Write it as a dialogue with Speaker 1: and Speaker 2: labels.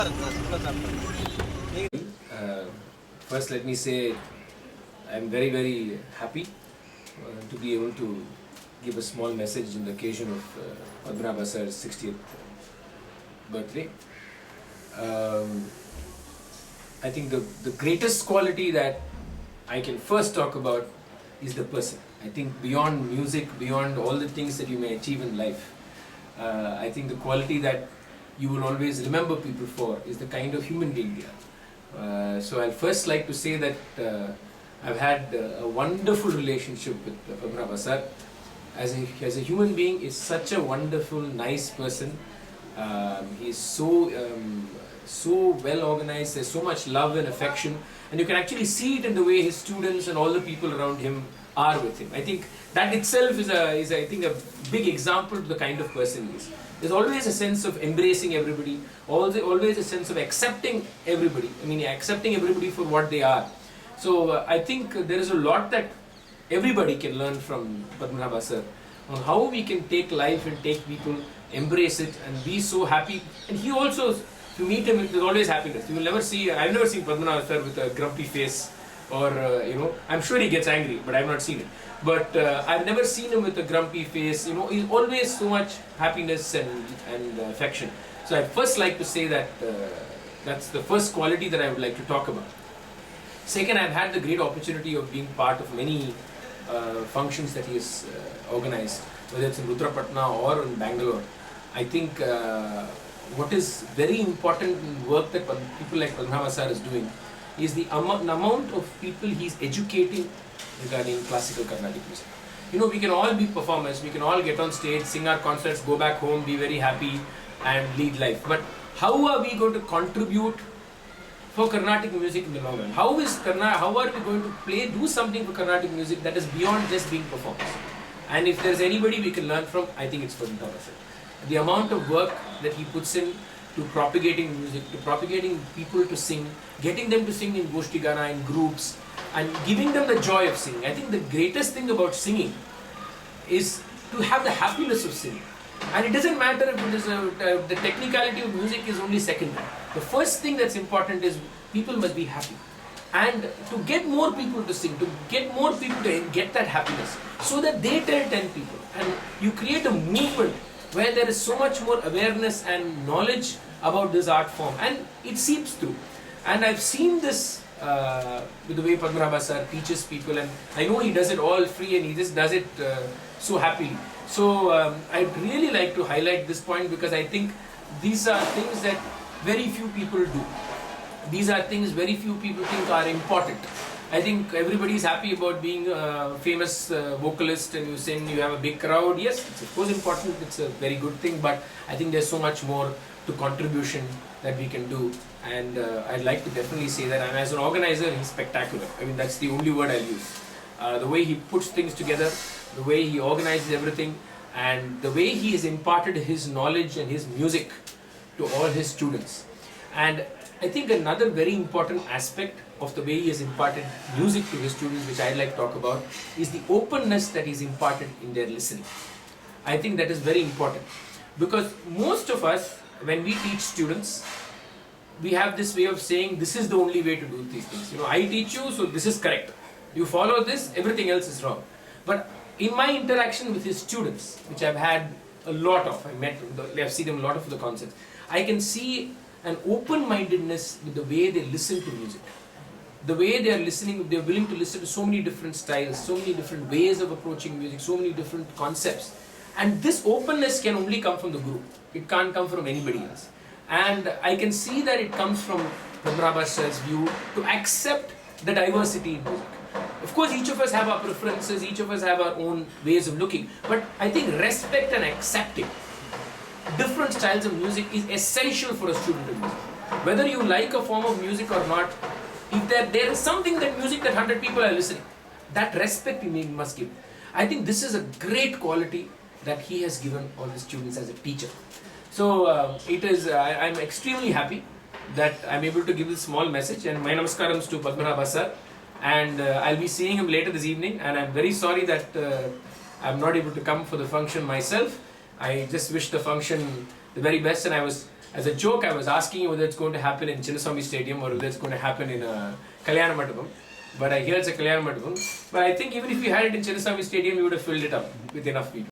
Speaker 1: Uh, First, let me say I'm very, very happy to be able to give a small message on the occasion of Padmanabha sir's 60th birthday. I think the greatest quality that I can first talk about is the person. I think beyond music, beyond all the things that you may achieve in life, I think the quality that you will always remember people for is the kind of human being they are. So I'll first like to say that I've had a wonderful relationship with Padmanabha sir. As a human being, is such a wonderful, nice person. He's so well organized. There's so much love and affection, and you can actually see it in the way his students and all the people around him are with him. I think that itself is I think a big example of the kind of person he is. There's always a sense of embracing everybody, always a sense of accepting everybody. I mean, accepting everybody for what they are. So I think there is a lot that everybody can learn from Padmanabha sir on how we can take life and take people, embrace it, and be so happy. And he also, if you meet him, there's always happiness. You will never see. I've never seen Padmanabha sir with a grumpy face, or I'm sure he gets angry, but I've not seen it. But I've never seen him with a grumpy face. He's always so much happiness and affection. So I'd first like to say that that's the first quality that I would like to talk about. Second, I've had the great opportunity of being part of many functions that he has organized, whether it's in Rudrapatna or in Bangalore. I think what is very important in work that people like Padmanabha sir is doing is the amount of people he's educating regarding classical Carnatic music. We can all be performers, we can all get on stage, sing our concerts, go back home, be very happy and lead life. But how are we going to contribute for Carnatic music in the long run? How are we going to do something for Carnatic music that is beyond just being performers? And if there's anybody we can learn from, I think it's Padmanabha sir. The amount of work that he puts in to propagating music, to propagating people to sing, getting them to sing in Goshti Gana, in groups, and giving them the joy of singing. I think the greatest thing about singing is to have the happiness of singing. And it doesn't matter if it is the technicality of music is only secondary. The first thing that's important is people must be happy. And to get more people to sing, to get more people to get that happiness, so that they tell 10 people. And you create a movement where there is so much more awareness and knowledge about this art form. And it seeps through. And I've seen this with the way Padmanabha sir teaches people, and I know he does it all free and he just does it so happily. So I'd really like to highlight this point, because I think these are things that very few people do. These are things very few people think are important. I think everybody is happy about being a famous vocalist and you sing, you have a big crowd. Yes, it's of course important, it's a very good thing, but I think there's so much more to contribution that we can do. And I'd like to definitely say that, and as an organizer, he's spectacular. I mean, that's the only word I'll use. The way he puts things together, the way he organizes everything, and the way he has imparted his knowledge and his music to all his students. And I think another very important aspect of the way he has imparted music to his students, which I'd like to talk about, is the openness that he's imparted in their listening. I think that is very important, because most of us, when we teach students, we have this way of saying, this is the only way to do these things. I teach you, so this is correct. You follow this, everything else is wrong. But in my interaction with his students, which I've had a lot of, I've seen them a lot of the concerts, I can see an open-mindedness with the way they listen to music. The way they are listening, they're willing to listen to so many different styles, so many different ways of approaching music, so many different concepts. And this openness can only come from the group. It can't come from anybody else. And I can see that it comes from Padmanabha sir's view to accept the diversity in music. Of course, each of us have our preferences, each of us have our own ways of looking. But I think respect and accepting different styles of music is essential for a student of music. Whether you like a form of music or not, if there is something that music that 100 people are listening, that respect we must give. I think this is a great quality that he has given all his students as a teacher. So I'm extremely happy that I'm able to give this small message, and my namaskarams to Padmanabha sir, and I'll be seeing him later this evening, and I'm very sorry that I'm not able to come for the function myself. I just wish the function the very best, and I was As a joke, I was asking you whether it's going to happen in Chinnaswamy Stadium or whether it's going to happen in Kalyana Mandapam. But I hear it's a Kalyana Mandapam. But I think even if you had it in Chinnaswamy Stadium, you would have filled it up with enough people.